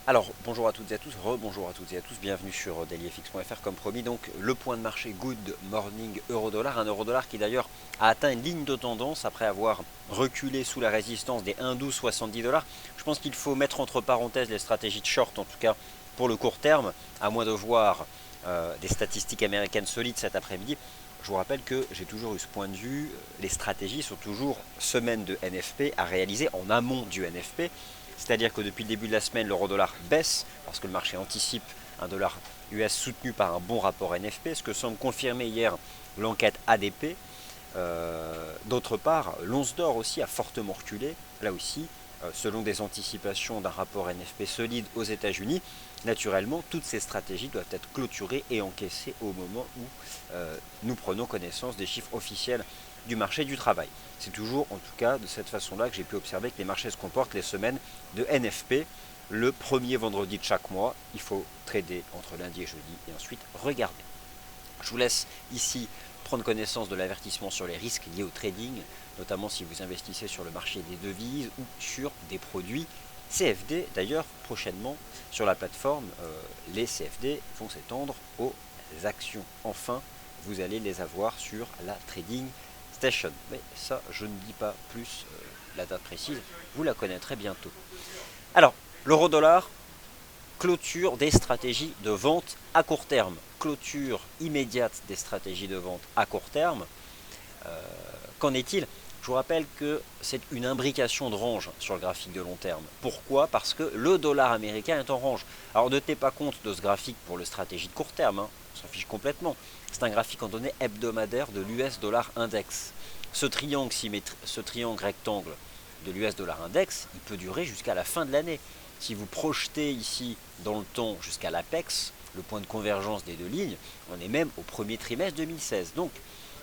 Alors, bonjour à toutes et à tous, rebonjour à toutes et à tous, bienvenue sur dailyfx.fr comme promis. Donc, le point de marché Good Morning Euro-Dollar, un euro-dollar qui d'ailleurs a atteint une ligne de tendance après avoir reculé sous la résistance des 1,1270 dollars. Je pense qu'il faut mettre entre parenthèses les stratégies de short, en tout cas pour le court terme, à moins de voir des statistiques américaines solides cet après-midi. Je vous rappelle que j'ai toujours eu ce point de vue, les stratégies sont toujours semaines de NFP à réaliser en amont du NFP. C'est-à-dire que depuis le début de la semaine, l'euro-dollar baisse parce que le marché anticipe un dollar US soutenu par un bon rapport NFP, ce que semble confirmer hier l'enquête ADP. D'autre part, l'once d'or aussi a fortement reculé, là aussi, selon des anticipations d'un rapport NFP solide aux États-Unis. Naturellement, toutes ces stratégies doivent être clôturées et encaissées au moment où nous prenons connaissance des chiffres officiels du marché du travail. C'est toujours, en tout cas, de cette façon-là que j'ai pu observer que les marchés se comportent les semaines de NFP. Le premier vendredi de chaque mois, il faut trader entre lundi et jeudi et ensuite regarder. Je vous laisse ici prendre connaissance de l'avertissement sur les risques liés au trading, notamment si vous investissez sur le marché des devises ou sur des produits CFD. D'ailleurs, prochainement, sur la plateforme, les CFD vont s'étendre aux actions. Enfin, vous allez les avoir sur la Trading Station. Mais ça, je ne dis pas plus la date précise, vous la connaîtrez bientôt. Alors, l'euro-dollar, clôture des stratégies de vente à court terme. Clôture immédiate des stratégies de vente à court terme. Qu'en est-il? Je vous rappelle que c'est une imbrication de range sur le graphique de long terme. Pourquoi? Parce que le dollar américain est en range. Alors ne tenez pas compte de ce graphique pour le stratégie de court terme, on s'en fiche complètement. C'est un graphique en données hebdomadaires de l'US dollar index. Ce triangle rectangle de l'US dollar index, il peut durer jusqu'à la fin de l'année. Si vous projetez ici dans le temps jusqu'à l'apex, le point de convergence des deux lignes, on est même au premier trimestre 2016. Donc,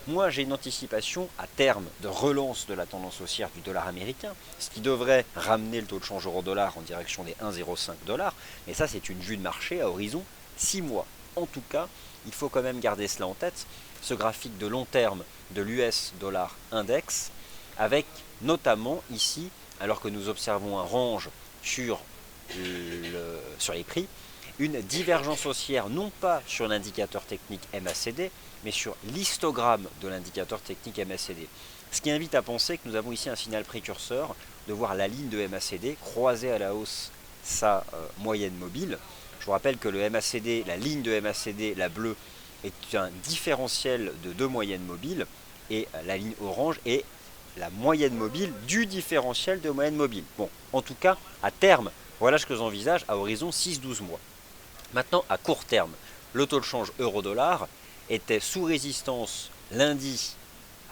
moi, j'ai une anticipation à terme de relance de la tendance haussière du dollar américain, ce qui devrait ramener le taux de change euro-dollar en direction des 1,05 dollars. Mais ça, c'est une vue de marché à horizon 6 mois. En tout cas, il faut quand même garder cela en tête, ce graphique de long terme de l'US dollar index, avec notamment ici, alors que nous observons un range sur les prix, une divergence haussière non pas sur l'indicateur technique MACD, mais sur l'histogramme de l'indicateur technique MACD. Ce qui invite à penser que nous avons ici un signal précurseur de voir la ligne de MACD croiser à la hausse sa moyenne mobile. Je vous rappelle que le MACD, la ligne de MACD, la bleue, est un différentiel de deux moyennes mobiles et la ligne orange est la moyenne mobile du différentiel de moyenne mobile. Bon, en tout cas, à terme, voilà ce que j'envisage à horizon 6-12 mois. Maintenant, à court terme, le taux de change euro-dollar était sous résistance lundi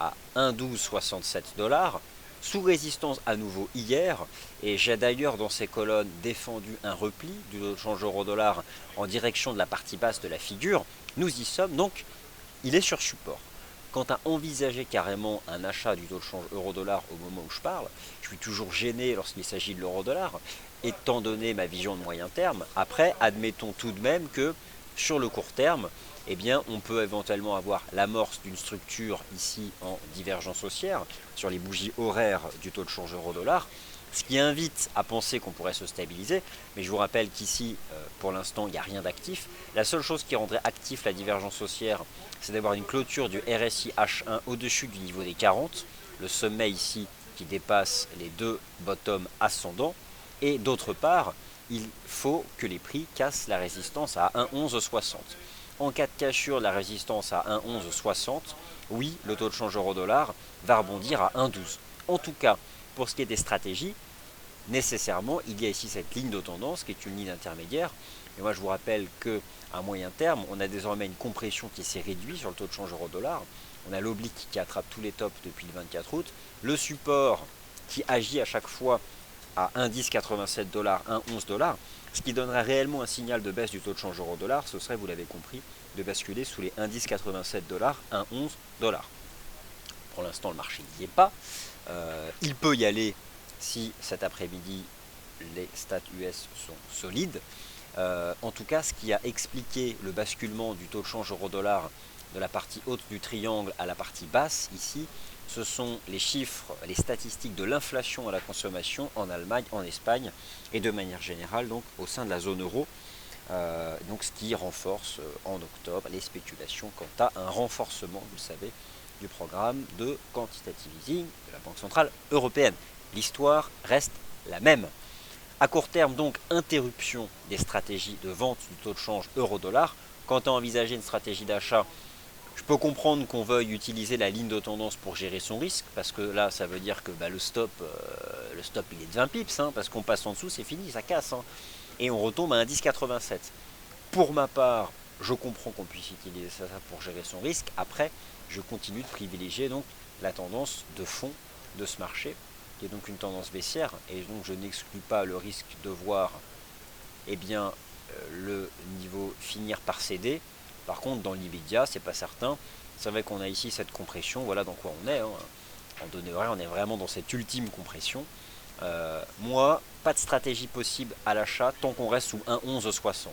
à 1,1267 dollars, sous résistance à nouveau hier, et j'ai d'ailleurs dans ces colonnes défendu un repli du taux de change euro-dollar en direction de la partie basse de la figure. Nous y sommes, donc il est sur support. Quant à envisager carrément un achat du taux de change euro-dollar au moment où je parle, je suis toujours gêné lorsqu'il s'agit de l'euro-dollar, étant donné ma vision de moyen terme. Après, admettons tout de même que sur le court terme, eh bien, on peut éventuellement avoir l'amorce d'une structure ici en divergence haussière sur les bougies horaires du taux de change euro-dollar, ce qui invite à penser qu'on pourrait se stabiliser, mais je vous rappelle qu'ici, pour l'instant, il n'y a rien d'actif. La seule chose qui rendrait actif la divergence haussière, c'est d'avoir une clôture du RSI H1 au-dessus du niveau des 40, le sommet ici qui dépasse les deux bottoms ascendants, et d'autre part, il faut que les prix cassent la résistance à 1,1160. En cas de cassure de la résistance à 1,1160, oui, le taux de change euro-dollar va rebondir à 1,12. En tout cas, pour ce qui est des stratégies, nécessairement, il y a ici cette ligne de tendance qui est une ligne intermédiaire. Et moi, je vous rappelle qu'à moyen terme, on a désormais une compression qui s'est réduite sur le taux de change euro-dollar. On a l'oblique qui attrape tous les tops depuis le 24 août. Le support qui agit à chaque fois à 1,1087 dollars, 1,11 dollars, ce qui donnerait réellement un signal de baisse du taux de change euro-dollar, ce serait, vous l'avez compris, de basculer sous les 1,1087 dollars, 1,11 dollars. Pour l'instant, le marché n'y est pas. Il peut y aller si cet après-midi les stats US sont solides. En tout cas, ce qui a expliqué le basculement du taux de change euro-dollar de la partie haute du triangle à la partie basse, ici, ce sont les chiffres, les statistiques de l'inflation à la consommation en Allemagne, en Espagne et de manière générale donc au sein de la zone euro. Donc ce qui renforce en octobre les spéculations quant à un renforcement, vous le savez, du programme de quantitative easing de la Banque Centrale Européenne. L'histoire reste la même. À court terme, donc, interruption des stratégies de vente du taux de change euro-dollar. Quant à envisager une stratégie d'achat, je peux comprendre qu'on veuille utiliser la ligne de tendance pour gérer son risque, parce que là, ça veut dire que le stop, il est de 20 pips, hein, parce qu'on passe en dessous, c'est fini, ça casse. Hein, et on retombe à un 10,87. Pour ma part, je comprends qu'on puisse utiliser ça pour gérer son risque. Après, je continue de privilégier donc la tendance de fond de ce marché, qui est donc une tendance baissière, et donc je n'exclus pas le risque de voir le niveau finir par céder. Par contre, dans l'immédiat, c'est pas certain. C'est vrai qu'on a ici cette compression, voilà dans quoi on est. Hein. En données horaires, on est vraiment dans cette ultime compression. Moi, pas de stratégie possible à l'achat tant qu'on reste sous 1,1160.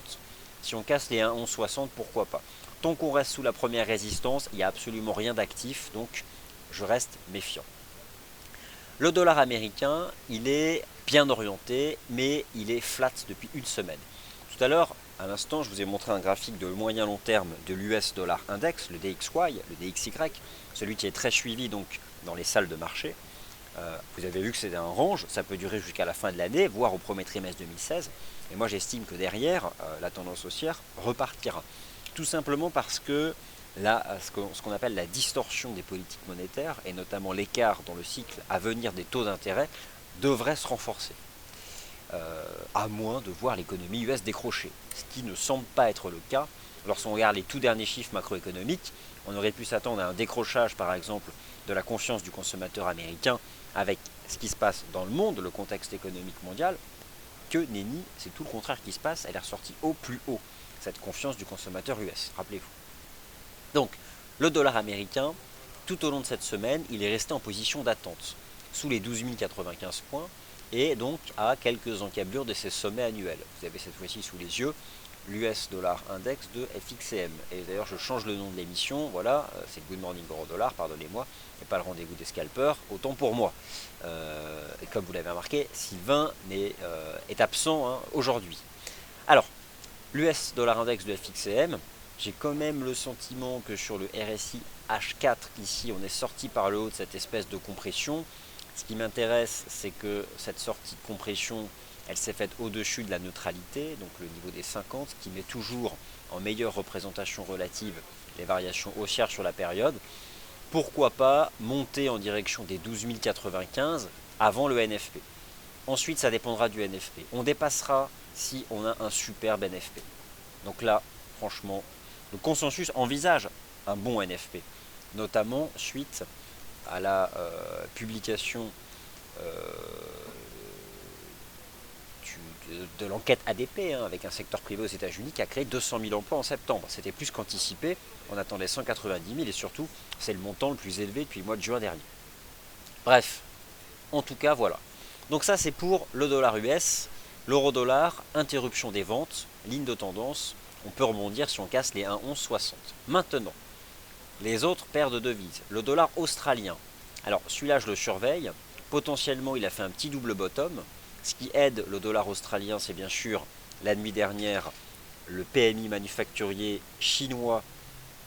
Si on casse les 1,1160, pourquoi pas. Tant qu'on reste sous la première résistance, il n'y a absolument rien d'actif, donc je reste méfiant. Le dollar américain, il est bien orienté, mais il est flat depuis une semaine. Tout à l'heure, à l'instant, je vous ai montré un graphique de moyen long terme de l'US Dollar Index, le DXY, le DXY, celui qui est très suivi donc dans les salles de marché. Vous avez vu que c'est un range, ça peut durer jusqu'à la fin de l'année, voire au premier trimestre 2016. Et moi j'estime que derrière, la tendance haussière repartira. Tout simplement parce que là, ce qu'on appelle la distorsion des politiques monétaires, et notamment l'écart dans le cycle à venir des taux d'intérêt, devrait se renforcer. À moins de voir l'économie US décrocher, ce qui ne semble pas être le cas. Lorsqu'on regarde les tout derniers chiffres macroéconomiques, on aurait pu s'attendre à un décrochage par exemple de la confiance du consommateur américain avec ce qui se passe dans le monde, le contexte économique mondial, que nenni, c'est tout le contraire qui se passe, elle est ressortie au plus haut, cette confiance du consommateur US, rappelez-vous. Donc, le dollar américain, tout au long de cette semaine, il est resté en position d'attente, sous les 12 095 points, et donc à quelques encablures de ses sommets annuels. Vous avez cette fois-ci sous les yeux l'US Dollar Index de FXCM. Et d'ailleurs, je change le nom de l'émission, voilà, c'est Good Morning Euro Dollar, pardonnez-moi, et pas le rendez-vous des scalpers, autant pour moi. Et comme vous l'avez remarqué, Sylvain est absent hein, aujourd'hui. Alors, l'US Dollar Index de FXCM, j'ai quand même le sentiment que sur le RSI H4, ici, on est sorti par le haut de cette espèce de compression. Ce qui m'intéresse, c'est que cette sortie de compression, elle s'est faite au-dessus de la neutralité, donc le niveau des 50, qui met toujours en meilleure représentation relative les variations haussières sur la période. Pourquoi pas monter en direction des 12 095 avant le NFP. Ensuite, ça dépendra du NFP. On dépassera si on a un superbe NFP. Donc là, franchement, le consensus envisage un bon NFP, notamment suite à la publication de l'enquête ADP hein, avec un secteur privé aux États-Unis qui a créé 200 000 emplois en septembre. C'était plus qu'anticipé, on attendait 190 000 et surtout c'est le montant le plus élevé depuis le mois de juin dernier. Bref, en tout cas voilà. Donc ça c'est pour le dollar US, l'euro-dollar, interruption des ventes, ligne de tendance, on peut rebondir si on casse les 1,1160. Maintenant, les autres paires de devises, le dollar australien. Alors celui-là je le surveille, potentiellement il a fait un petit double bottom. Ce qui aide le dollar australien, c'est bien sûr la nuit dernière le PMI manufacturier chinois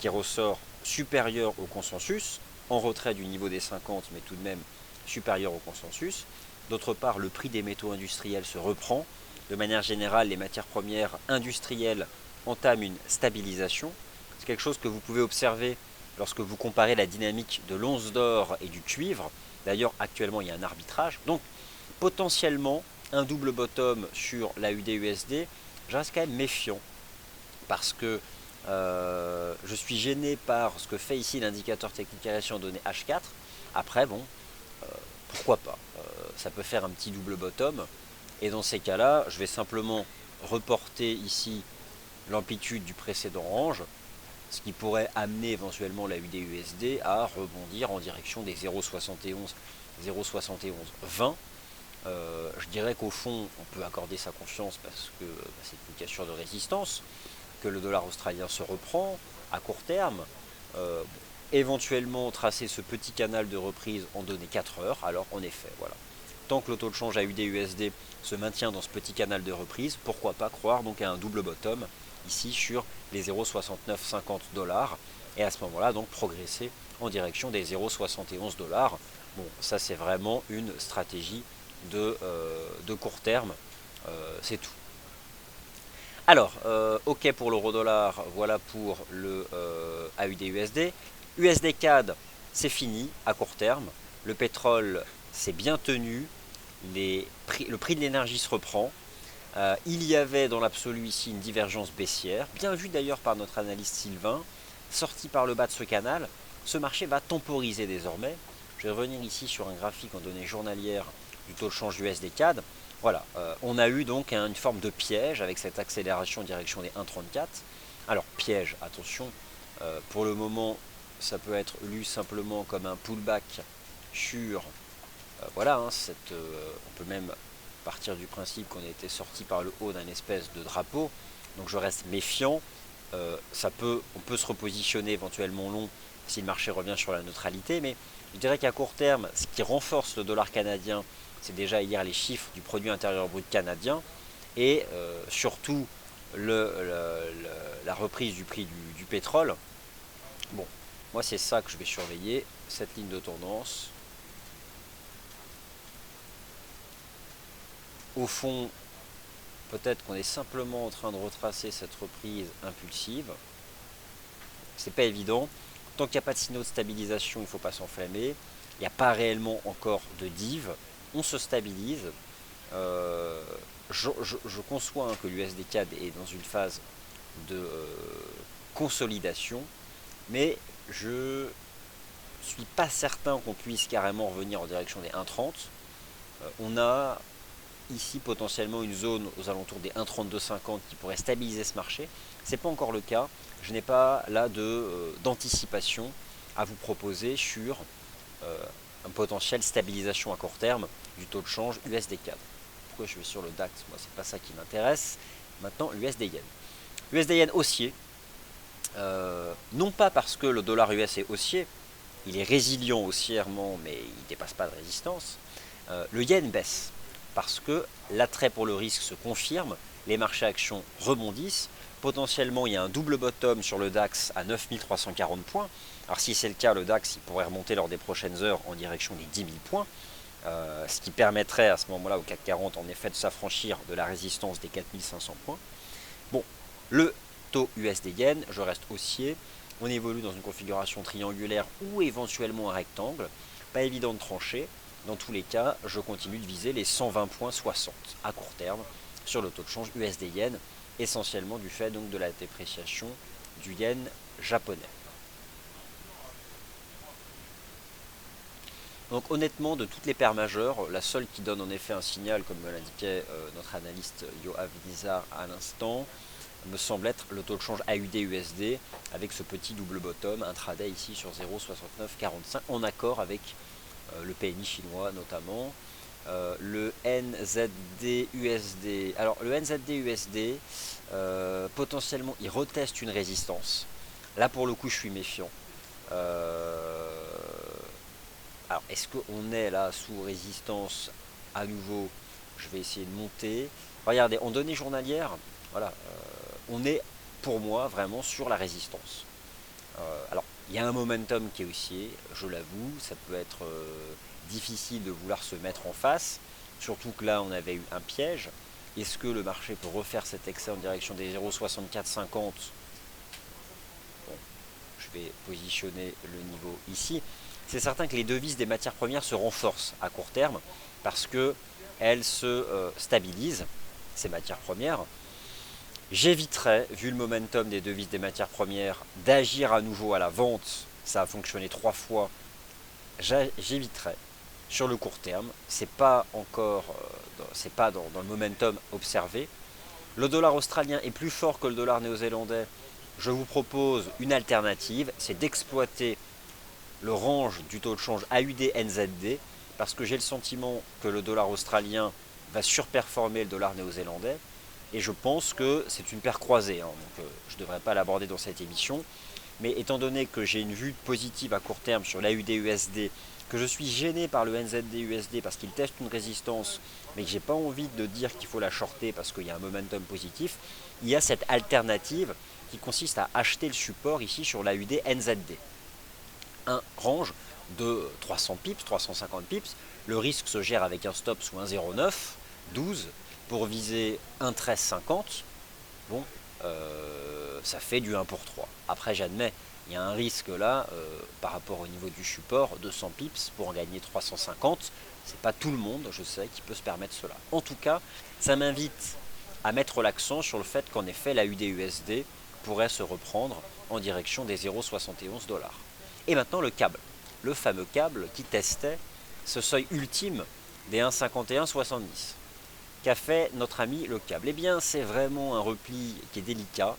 qui ressort supérieur au consensus, en retrait du niveau des 50 mais tout de même supérieur au consensus. D'autre part, le prix des métaux industriels se reprend. De manière générale, les matières premières industrielles entament une stabilisation. C'est quelque chose que vous pouvez observer lorsque vous comparez la dynamique de l'once d'or et du cuivre. D'ailleurs, actuellement, il y a un arbitrage. Donc, potentiellement, un double bottom sur la UD-USD, je reste quand même méfiant parce que je suis gêné par ce que fait ici l'indicateur technique variation donné H4. Après, bon, pourquoi pas, ça peut faire un petit double bottom et dans ces cas-là, je vais simplement reporter ici l'amplitude du précédent range, ce qui pourrait amener éventuellement la UD-USD à rebondir en direction des 0,71, 0,71,20. Je dirais qu'au fond, on peut accorder sa confiance parce que c'est une cassure de résistance, que le dollar australien se reprend à court terme. Euh, Éventuellement tracer ce petit canal de reprise en donner 4 heures. Alors en effet, voilà. Tant que le taux de change AUD-USD se maintient dans ce petit canal de reprise, pourquoi pas croire donc à un double bottom ici sur les 0,6950 $, et à ce moment-là donc progresser en direction des 0,71 $. Bon, ça c'est vraiment une stratégie de court terme, c'est tout. Alors, ok pour l'euro-dollar, voilà pour le AUD-USD. USD-CAD, c'est fini à court terme. Le pétrole, c'est bien tenu. Le prix de l'énergie se reprend. Il y avait dans l'absolu ici une divergence baissière, bien vue d'ailleurs par notre analyste Sylvain, sorti par le bas de ce canal. Ce marché va temporiser désormais. Je vais revenir ici sur un graphique en données journalières du taux de change USD-CAD. Voilà, on a eu donc une forme de piège avec cette accélération en direction des 1,34. Alors piège, attention, pour le moment ça peut être lu simplement comme un pullback sur, voilà, hein, on peut même partir du principe qu'on a été sorti par le haut d'un espèce de drapeau, donc je reste méfiant. On peut se repositionner éventuellement long si le marché revient sur la neutralité, mais je dirais qu'à court terme, ce qui renforce le dollar canadien, c'est déjà hier les chiffres du produit intérieur brut canadien et surtout la reprise du prix du pétrole. Bon, moi c'est ça que je vais surveiller, cette ligne de tendance. Au fond, peut-être qu'on est simplement en train de retracer cette reprise impulsive. C'est pas évident. Tant qu'il n'y a pas de signaux de stabilisation, il ne faut pas s'enflammer. Il n'y a pas réellement encore de div. On se stabilise. Je conçois que l'USD-CAD est dans une phase de consolidation, mais je suis pas certain qu'on puisse carrément revenir en direction des 1,30. On a ici potentiellement une zone aux alentours des 1,3250 qui pourrait stabiliser ce marché. Ce n'est pas encore le cas. Je n'ai pas là d'anticipation à vous proposer sur un potentiel stabilisation à court terme du taux de change USD-CAD. Pourquoi je vais sur le DAX? Moi, c'est pas ça qui m'intéresse. Maintenant, l'USD-Yen. L'USD-Yen haussier. Non pas parce que le dollar US est haussier, il est résilient haussièrement, mais il ne dépasse pas de résistance. Le yen baisse parce que l'attrait pour le risque se confirme, les marchés actions rebondissent, potentiellement il y a un double bottom sur le DAX à 9340 points. Alors si c'est le cas, le DAX il pourrait remonter lors des prochaines heures en direction des 10 000 points, ce qui permettrait à ce moment-là au CAC 40 en effet de s'affranchir de la résistance des 4500 points. Bon, le taux USD-Yen, je reste haussier, on évolue dans une configuration triangulaire ou éventuellement un rectangle, pas évident de trancher. Dans tous les cas, je continue de viser les 120,60 à court terme sur le taux de change USD-Yen, essentiellement du fait donc de la dépréciation du yen japonais. Donc honnêtement, de toutes les paires majeures, la seule qui donne en effet un signal, comme me l'indiquait notre analyste Yoav Nizar à l'instant, me semble être le taux de change AUD-USD avec ce petit double bottom intraday ici sur 0,6945 en accord avec le PNI chinois notamment. Le NZD-USD. Alors le NZD-USD, potentiellement il reteste une résistance. Là pour le coup je suis méfiant. Alors est-ce qu'on est là sous résistance à nouveau? Je vais essayer de monter. Regardez, en données journalières, voilà, on est pour moi vraiment sur la résistance. Alors il y a un momentum qui est haussier, je l'avoue, ça peut être difficile de vouloir se mettre en face, surtout que là on avait eu un piège. Est-ce que le marché peut refaire cet excès en direction des 0,6450? Bon, je vais positionner le niveau ici. C'est certain que les devises des matières premières se renforcent à court terme parce qu'elles se stabilisent, ces matières premières. J'éviterais, vu le momentum des devises des matières premières, d'agir à nouveau à la vente. Ça a fonctionné 3 fois. J'éviterais sur le court terme. C'est pas encore, c'est pas dans le momentum observé. Le dollar australien est plus fort que le dollar néo-zélandais. Je vous propose une alternative, c'est d'exploiter le range du taux de change AUD-NZD parce que j'ai le sentiment que le dollar australien va surperformer le dollar néo-zélandais, et je pense que c'est une paire croisée, hein, donc je ne devrais pas l'aborder dans cette émission, mais étant donné que j'ai une vue positive à court terme sur l'AUD-USD, que je suis gêné par le NZD-USD parce qu'il teste une résistance, mais que j'ai pas envie de dire qu'il faut la shorter parce qu'il y a un momentum positif, il y a cette alternative qui consiste à acheter le support ici sur l'AUD-NZD. Un range de 300 pips, 350 pips, le risque se gère avec un stop sous 1,09, 12, pour viser 1,1350. Bon, ça fait du 1 pour 3. Après, j'admets, il y a un risque là, par rapport au niveau du support, 200 pips pour en gagner 350. C'est pas tout le monde, je sais, qui peut se permettre cela. En tout cas, ça m'invite à mettre l'accent sur le fait qu'en effet, la UD-USD pourrait se reprendre en direction des 0,71 $. Et maintenant, le câble. Le fameux câble qui testait ce seuil ultime des 1,5170. Qu'a fait notre ami le câble? Eh bien, c'est vraiment un repli qui est délicat.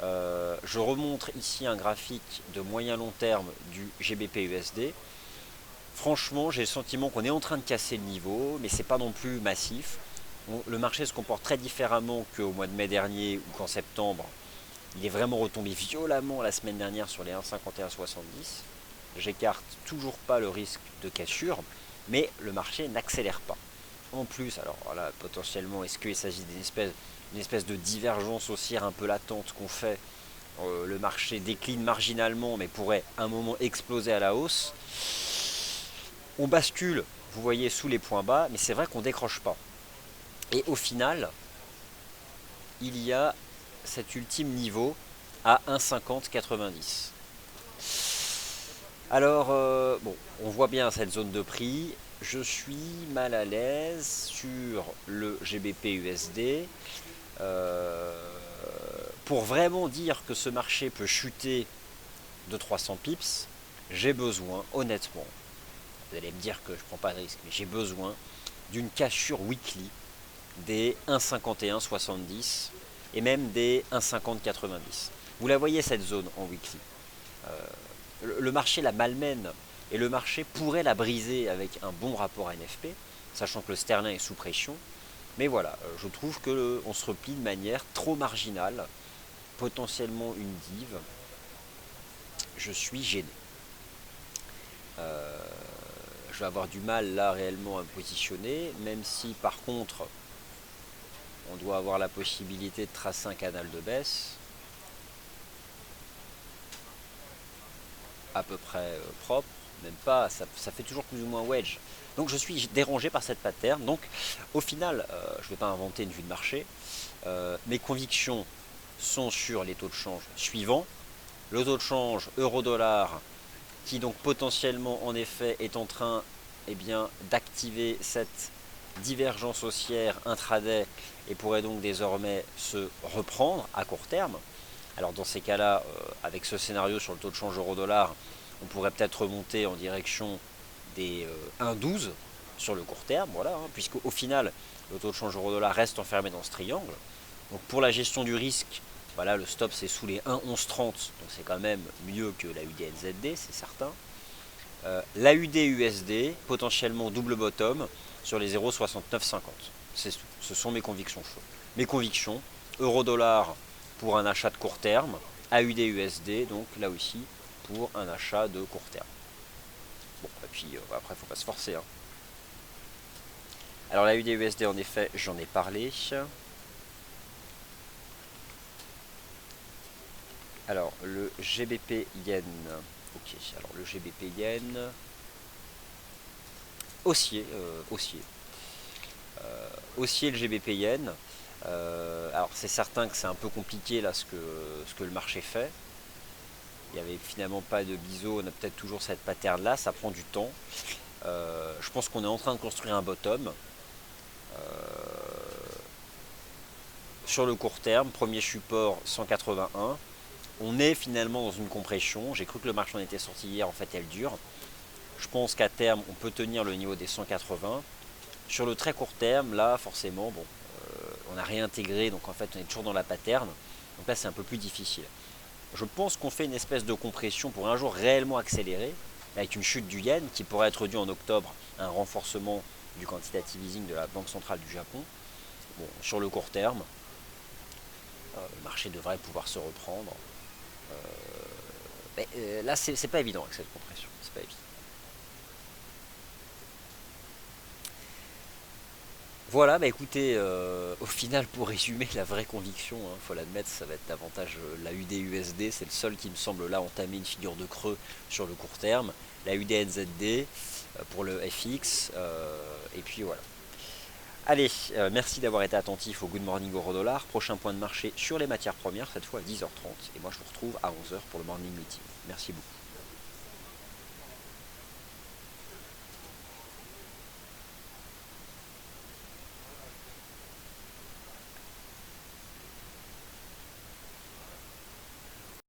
Je remontre ici un graphique de moyen long terme du GBP-USD. Franchement, j'ai le sentiment qu'on est en train de casser le niveau, mais c'est pas non plus massif. Le marché se comporte très différemment qu'au mois de mai dernier ou qu'en septembre. Il est vraiment retombé violemment la semaine dernière sur les 1,5170. J'écarte toujours pas le risque de cassure, mais le marché n'accélère pas. En plus, alors voilà, potentiellement, est-ce qu'il s'agit d'une espèce de divergence haussière un peu latente qu'on fait? Le marché décline marginalement, mais pourrait à un moment exploser à la hausse. On bascule, vous voyez, sous les points bas, mais c'est vrai qu'on ne décroche pas. Et au final, il y a cet ultime niveau à 1,5090. Alors, bon, on voit bien cette zone de prix. Je suis mal à l'aise sur le GBP-USD. Pour vraiment dire que ce marché peut chuter de 300 pips, j'ai besoin, honnêtement, vous allez me dire que je ne prends pas de risque, mais j'ai besoin d'une cassure weekly des 1,5170 et même des 1,5090. Vous la voyez cette zone en weekly. Le marché la malmène et le marché pourrait la briser avec un bon rapport NFP, sachant que le sterling est sous pression. Mais voilà, je trouve qu'on se replie de manière trop marginale, potentiellement une dive. Je suis gêné. Je vais avoir du mal là réellement à me positionner, même si par contre on doit avoir la possibilité de tracer un canal de baisse à peu près propre, même pas, ça fait toujours plus ou moins wedge. Donc je suis dérangé par cette pattern. Donc au final, je ne vais pas inventer une vue de marché. Mes convictions sont sur les taux de change suivants. Le taux de change euro-dollar qui donc potentiellement en effet est en train d'activer cette divergence haussière intraday et pourrait donc désormais se reprendre à court terme. Alors dans ces cas-là, avec ce scénario sur le taux de change euro-dollar, on pourrait peut-être remonter en direction des 1,12 sur le court terme, voilà, hein, puisqu'au final, le taux de change euro-dollar reste enfermé dans ce triangle. Donc pour la gestion du risque, voilà, le stop c'est sous les 1,1130, donc c'est quand même mieux que la UD-NZD, c'est certain. La UD-USD, potentiellement double bottom sur les 0,6950. C'est tout. Ce sont mes convictions chaudes. Mes convictions, euro-dollar pour un achat de court terme, AUD-USD, donc là aussi pour un achat de court terme. Bon, et puis après, il ne faut pas se forcer. Hein. Alors la UD-USD, en effet, j'en ai parlé. Alors, le GBP Yen. Ok, alors le GBP Yen. Haussier. Haussier le GBP Yen. Alors c'est certain que c'est un peu compliqué là ce que le marché fait. Il n'y avait finalement pas de biseau, on a peut-être toujours cette pattern là, ça prend du temps. Je pense qu'on est en train de construire un bottom. Sur le court terme, premier support 181. On est finalement dans une compression. J'ai cru que le marché en était sorti hier, en fait elle dure. Je pense qu'à terme, on peut tenir le niveau des 180. Sur le très court terme, là, forcément, bon, on a réintégré, donc en fait, on est toujours dans la pattern. Donc là, c'est un peu plus difficile. Je pense qu'on fait une espèce de compression pour un jour réellement accélérer. avec une chute du yen qui pourrait être due en octobre à un renforcement du quantitative easing de la Banque centrale du Japon. Bon, sur le court terme, le marché devrait pouvoir se reprendre. Mais là, c'est pas évident avec cette compression. C'est pas évident. Voilà, bah écoutez, au final, pour résumer, la vraie conviction, hein, faut l'admettre, ça va être davantage la UD-USD. C'est le seul qui me semble là entamer une figure de creux sur le court terme. La UD-NZD pour le FX. Et puis voilà. Allez, merci d'avoir été attentif au Good Morning Euro Dollar. Prochain point de marché sur les matières premières, cette fois à 10h30. Et moi, je vous retrouve à 11h pour le Morning Meeting. Merci beaucoup.